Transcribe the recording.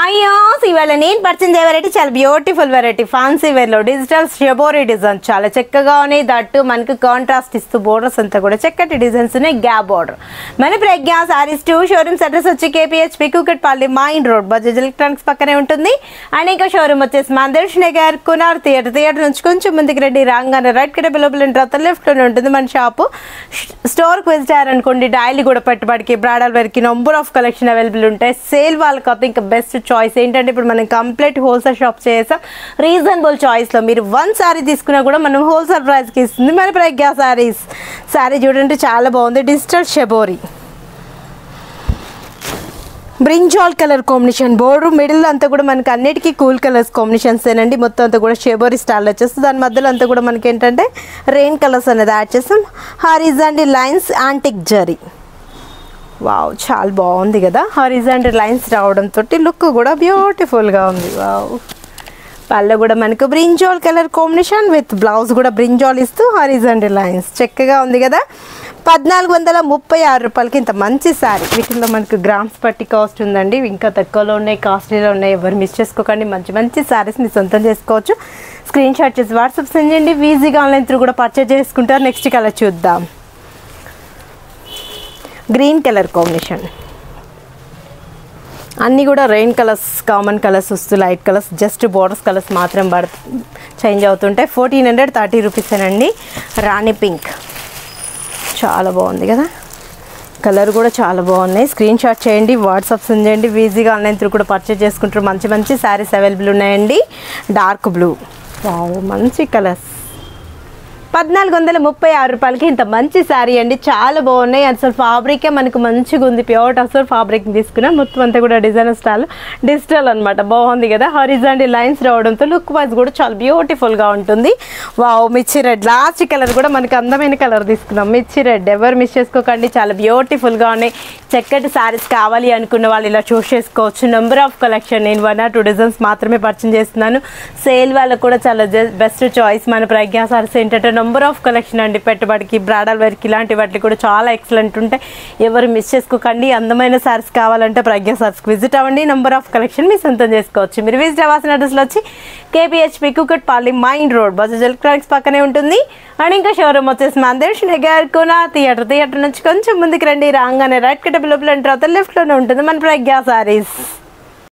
Hi's ఇవాళ నేను purchase చేయ వెరైటీ చాలా బ్యూటిఫుల్ వెరైటీ ఫ్యాన్సీ వేర్లో డిజిటల్ షబోరీ డిజైన్ చాలా చక్కగా ఉన్నాయి. దట్టు మనకు కాంట్రాస్ట్ ఇస్తూ బోర్డర్స్ అంతా కూడా చక్కటి డిజైన్స్ ఉన్నాయి. గ్యాప్ బోర్డర్ మన ప్రజ్ఞా సారీస్ 2 షోరూమ్స్ అడ్రస్ వచ్చి KPH Kukatpally mine road Bajaj electronics పక్కనే ఉంటుంది. అండ్ ఇంకా షోరూమ్ వచ్చేసి మందర్ష్ నగర్ కునార్ థియేటర్ నుంచి కొంచెం ముందుకు రండి. రాగానే రైట్ కడ బిలోబుల్ తర్వాత లెఫ్ట్లోనే ఉంటుంది మన షాపు. స్టోర్కి విజిట్ అయ్యారనుకోండి డైలీ కూడా పెట్టుబడికి బ్రాడల్ వేర్కి నంబర్ ఆఫ్ కలెక్షన్ అవైలబుల్ ఉంటాయి. సేల్ వాళ్ళకి ఇంకా బెస్ట్ చాయిస్ ఏంటంటే ఇప్పుడు మనం కంప్లీట్ హోల్సేల్ షాప్ చేసాం. రీజనబుల్ చాయిస్లో మీరు 1 సారీ తీసుకున్నా కూడా మనం హోల్సేల్ ప్రైస్కి ఇస్తుంది మన ప్రజ్ఞా సారీస్. సారీ చూడండి చాలా బాగుంది. Digital shibori brinjal colour combination border middle అంతా కూడా మనకి అన్నిటికీ కూల్ కలర్స్ కాంబినేషన్స్ ఏనండి. మొత్తం అంతా కూడా షబోరీ స్టైల్ వచ్చేస్తుంది. దాని మధ్యలో అంతా కూడా మనకి ఏంటంటే రెయిన్ కలర్స్ అనేది యాడ్ చేస్తాం. Horizontal lines antique zari wow చాలా బాగుంది కదా. హారిజాంటల్ లైన్స్ రావడంతో లుక్ కూడా బ్యూటిఫుల్గా ఉంది. వావ్ పళ్ళు కూడా మనకు brinjal colour combination with blouse కూడా బ్రింజాల్ ఇస్తూ హారిజాంటల్ లైన్స్ చక్కగా ఉంది కదా. 1436 రూపాయలకి ఇంత మంచి శారీ. వీటిలో మనకు గ్రామ్స్ పట్టి కాస్ట్ ఉందండి. ఇంకా తక్కువలో ఉన్నాయి, కాస్ట్లీలో ఉన్నాయి. ఎవరు మిస్ చేసుకోకండి. మంచి మంచి శారీస్ మీరు సొంతం చేసుకోవచ్చు. స్క్రీన్ షాట్ చేసి వాట్సాప్ సెండ్ చేయండి. ఈజీగా ఆన్లైన్ త్రూ కూడా పర్చేజ్ చేసుకుంటారు. నెక్స్ట్ కలర్ చూద్దాం. గ్రీన్ కలర్ కాంబినేషన్ అన్నీ కూడా రెయిన్ కలర్స్ కామన్ కలర్స్ వస్తూ light colours just borders colours మాత్రం చేంజ్ అవుతుంటాయి. 1430 రూపీసేనండి. రాణి పింక్ చాలా బాగుంది కదా. కలర్ కూడా చాలా బాగున్నాయి. స్క్రీన్ షాట్ చేయండి, వాట్సాప్ సెండ్ చేయండి. ఈజీగా ఆన్లైన్ త్రూ కూడా పర్చేజ్ చేసుకుంటారు. మంచి మంచి శారీస్ అవైలబుల్ ఉన్నాయండి. డార్క్ బ్లూ మంచి కలర్స్ 1436 రూపాయలకి ఇంత మంచి శారీ అండి. చాలా బాగున్నాయి. అసలు ఫ్యాబ్రికే మనకు మంచిగా ఉంది. ప్యూర్ అసలు ఫ్యాబ్రిక్ తీసుకున్నాం. మొత్తం అంతా కూడా డిజైనర్ స్టైల్ డిజిటల్ అనమాట. బాగుంది కదా. హారిజాంటల్ లైన్స్ రావడంతో లుక్ వైజ్ కూడా చాలా బ్యూటిఫుల్గా ఉంటుంది. వావ్ మిర్చి రెడ్ లాస్ట్ కలర్ కూడా మనకి అందమైన కలర్ తీసుకున్నాం. మిర్చి రెడ్ ఎవరు మిస్ చేసుకోకండి. చాలా బ్యూటిఫుల్గా ఉన్నాయి. చక్కటి శారీస్ కావాలి అనుకున్న వాళ్ళు ఇలా చూస్ చేసుకోవచ్చు. నెంబర్ ఆఫ్ కలెక్షన్ నేను 1 or 2 డిజైన్స్ మాత్రమే పర్చేజ్ చేస్తున్నాను. సేల్ వాళ్ళకు కూడా చాలా బెస్ట్ చాయిస్ మన ప్రజ్ఞా సారీస్ ఏంటంటే నెంబర్ ఆఫ్ కలెక్షన్ అండి. పెట్టుబడికి బ్రాడల్ వేర్కి ఇలాంటి వాటికి కూడా చాలా ఎక్సలెంట్ ఉంటాయి. ఎవరు మిస్ చేసుకోకండి. అందమైన సారీస్ కావాలంటే ప్రజ్ఞా సారీస్కి విజిట్ అవ్వండి. నెంబర్ ఆఫ్ కలెక్షన్ మీరు సొంతం చేసుకోవచ్చు. మీరు విజిట్ అవ్వాల్సిన అడ్రస్లో వచ్చి KPH Kukatpally mine road Bajaj electronics పక్కనే ఉంటుంది. అండ్ ఇంకా షోరూమ్ వచ్చేసి మందర్ష్ నగర్ కునార్ థియేటర్ నుంచి కొంచెం ముందుకు రండి. రాగానే రైట్ కట్ బిలోబుల్ తర్వాత లెఫ్ట్లోనే ఉంటుంది మన ప్రజ్ఞా సారీస్.